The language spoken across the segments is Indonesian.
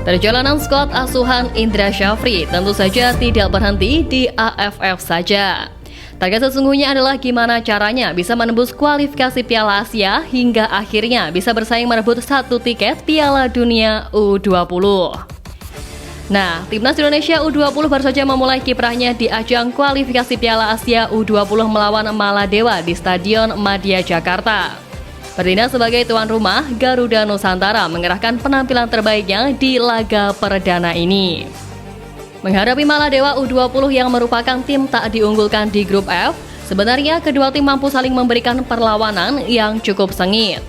Perjalanan skuad asuhan Indra Syafri tentu saja tidak berhenti di AFF saja. Target sesungguhnya adalah gimana caranya bisa menembus kualifikasi Piala Asia hingga akhirnya bisa bersaing merebut satu tiket Piala Dunia U20. Nah, Timnas Indonesia U20 baru saja memulai kiprahnya di ajang kualifikasi Piala Asia U20 melawan Maladewa di Stadion Madia Jakarta. Bertindak sebagai tuan rumah, Garuda Nusantara mengerahkan penampilan terbaiknya di laga perdana ini. Menghadapi Maladewa U20 yang merupakan tim tak diunggulkan di grup F, sebenarnya kedua tim mampu saling memberikan perlawanan yang cukup sengit.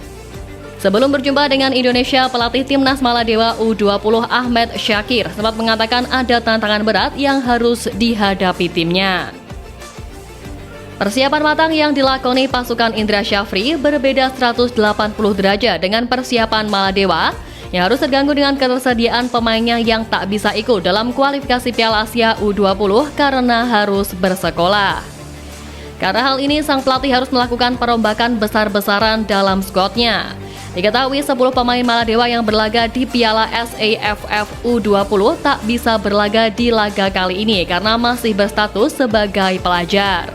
Sebelum berjumpa dengan Indonesia, pelatih Timnas Maladewa U20 Ahmed Syakir sempat mengatakan ada tantangan berat yang harus dihadapi timnya. Persiapan matang yang dilakoni pasukan Indra Syafri berbeda 180 derajat dengan persiapan Maladewa yang harus terganggu dengan ketersediaan pemainnya yang tak bisa ikut dalam kualifikasi Piala Asia U20 karena harus bersekolah. Karena hal ini, sang pelatih harus melakukan perombakan besar-besaran dalam skuadnya. Diketahui 10 pemain Maladewa yang berlaga di Piala SAFF U20 tak bisa berlaga di laga kali ini karena masih berstatus sebagai pelajar.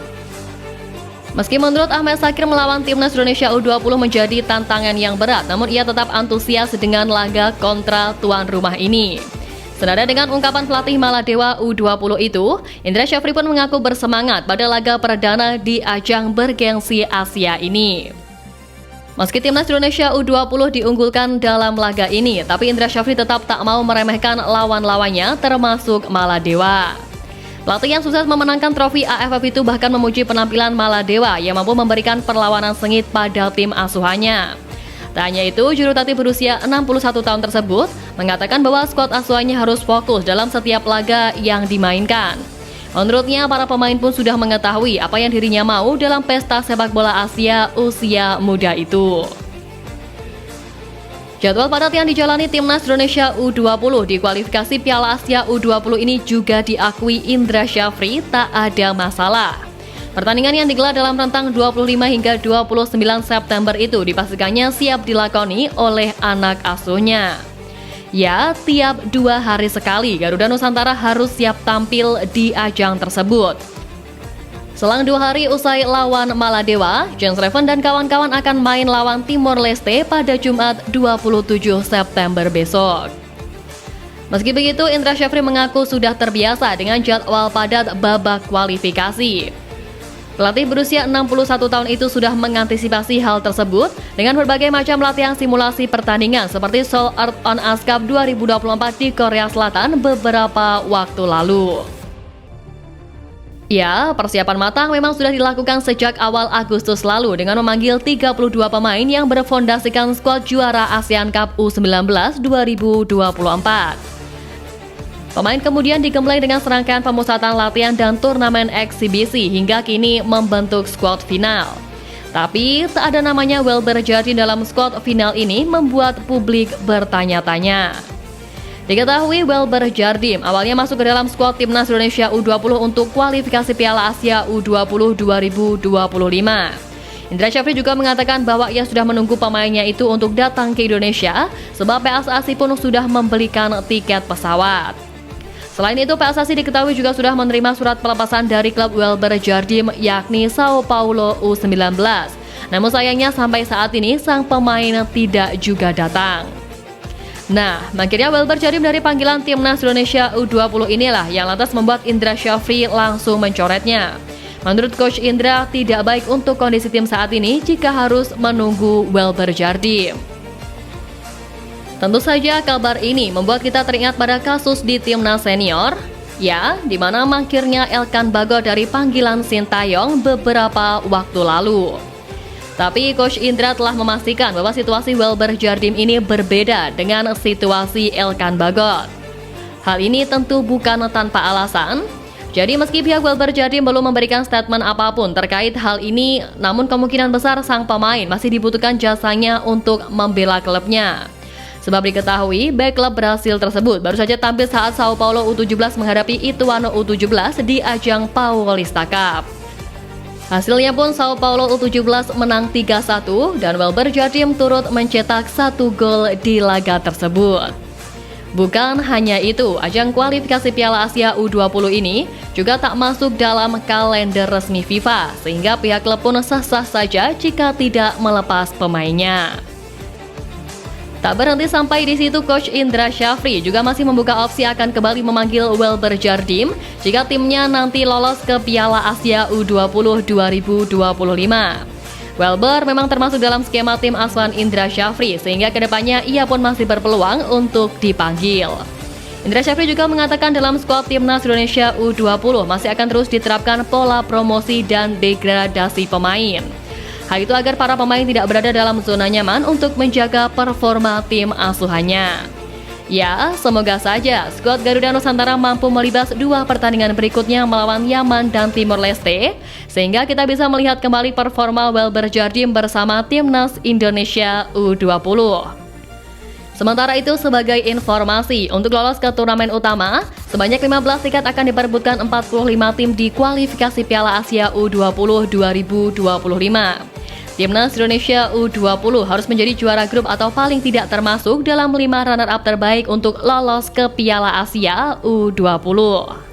Meski menurut Ahmed Syakir melawan Timnas Indonesia U20 menjadi tantangan yang berat, namun ia tetap antusias dengan laga kontra tuan rumah ini. Senada dengan ungkapan pelatih Maladewa U20 itu, Indra Syafri pun mengaku bersemangat pada laga perdana di ajang bergengsi Asia ini. Meski Timnas Indonesia U20 diunggulkan dalam laga ini, tapi Indra Syafri tetap tak mau meremehkan lawan-lawannya termasuk Maladewa. Pelatih yang sukses memenangkan trofi AFF itu bahkan memuji penampilan Maladewa yang mampu memberikan perlawanan sengit pada tim asuhannya. Tak hanya itu, juru taktik berusia 61 tahun tersebut mengatakan bahwa skuad asuhannya harus fokus dalam setiap laga yang dimainkan. Menurutnya, para pemain pun sudah mengetahui apa yang dirinya mau dalam pesta sepak bola Asia usia muda itu. Jadwal padat yang dijalani Timnas Indonesia U20 di kualifikasi Piala Asia U20 ini juga diakui Indra Syafri tak ada masalah. Pertandingan yang digelar dalam rentang 25 hingga 29 September itu dipastikannya siap dilakoni oleh anak asuhnya. Ya, tiap 2 hari sekali Garuda Nusantara harus siap tampil di ajang tersebut. Selang 2 hari usai lawan Maladewa, Giants Raven dan kawan-kawan akan main lawan Timor Leste pada Jumat 27 September besok. Meski begitu, Indra Syafri mengaku sudah terbiasa dengan jadwal padat babak kualifikasi. Pelatih berusia 61 tahun itu sudah mengantisipasi hal tersebut dengan berbagai macam latihan simulasi pertandingan seperti Seoul Earth on Ice Cup 2024 di Korea Selatan beberapa waktu lalu. Ya, persiapan matang memang sudah dilakukan sejak awal Agustus lalu dengan memanggil 32 pemain yang berfondasikan skuad juara ASEAN Cup U19 2024. Pemain kemudian digembleng dengan serangkaian pemusatan latihan dan turnamen eksibisi hingga kini membentuk skuad final. Tapi tak ada namanya Welber Jardim dalam skuad final ini membuat publik bertanya-tanya. Diketahui Welber Jardim awalnya masuk ke dalam skuad Timnas Indonesia U20 untuk kualifikasi Piala Asia U20 2025. Indra Syafri juga mengatakan bahwa ia sudah menunggu pemainnya itu untuk datang ke Indonesia sebab PSSI pun sudah membelikan tiket pesawat. Selain itu, PSSI diketahui juga sudah menerima surat pelepasan dari klub Welber Jardim yakni Sao Paulo U19. Namun sayangnya sampai saat ini sang pemain tidak juga datang. Nah, akhirnya Welber Jardim dari panggilan Timnas Indonesia U20 inilah yang lantas membuat Indra Syafri langsung mencoretnya. Menurut Coach Indra, tidak baik untuk kondisi tim saat ini jika harus menunggu Welber Jardim. Tentu saja kabar ini membuat kita teringat pada kasus di Timnas Senior, ya, di mana mangkirnya Elkan Bagot dari panggilan Sintayong beberapa waktu lalu. Tapi Coach Indra telah memastikan bahwa situasi Welber Jardim ini berbeda dengan situasi Elkan Bagot. Hal ini tentu bukan tanpa alasan. Jadi meski pihak Welber Jardim belum memberikan statement apapun terkait hal ini, namun kemungkinan besar sang pemain masih dibutuhkan jasanya untuk membela klubnya. Sebab diketahui, bek klub Brasil tersebut baru saja tampil saat Sao Paulo U17 menghadapi Ituano U17 di ajang Paulista Cup. Hasilnya pun Sao Paulo U17 menang 3-1 dan Welber Jardim turut mencetak 1 gol di laga tersebut. Bukan hanya itu, ajang kualifikasi Piala Asia U20 ini juga tak masuk dalam kalender resmi FIFA, sehingga pihak klub pun sah-sah saja jika tidak melepas pemainnya. Tak berhenti sampai di situ, Coach Indra Syafri juga masih membuka opsi akan kembali memanggil Welber Jardim jika timnya nanti lolos ke Piala Asia U20 2025. Welber memang termasuk dalam skema tim asuhan Indra Syafri, sehingga kedepannya ia pun masih berpeluang untuk dipanggil. Indra Syafri juga mengatakan dalam skuad timnas Indonesia U20 masih akan terus diterapkan pola promosi dan degradasi pemain. Hal itu agar para pemain tidak berada dalam zona nyaman untuk menjaga performa tim asuhannya. Ya, semoga saja skuad Garuda Nusantara mampu melibas 2 pertandingan berikutnya melawan Yaman dan Timor Leste, sehingga kita bisa melihat kembali performa Welber Jardim bersama timnas Indonesia U20. Sementara itu, sebagai informasi, untuk lolos ke turnamen utama, sebanyak 15 tiket akan diperebutkan 45 tim di kualifikasi Piala Asia U20 2025. Timnas Indonesia U20 harus menjadi juara grup atau paling tidak termasuk dalam 5 runner-up terbaik untuk lolos ke Piala Asia U20.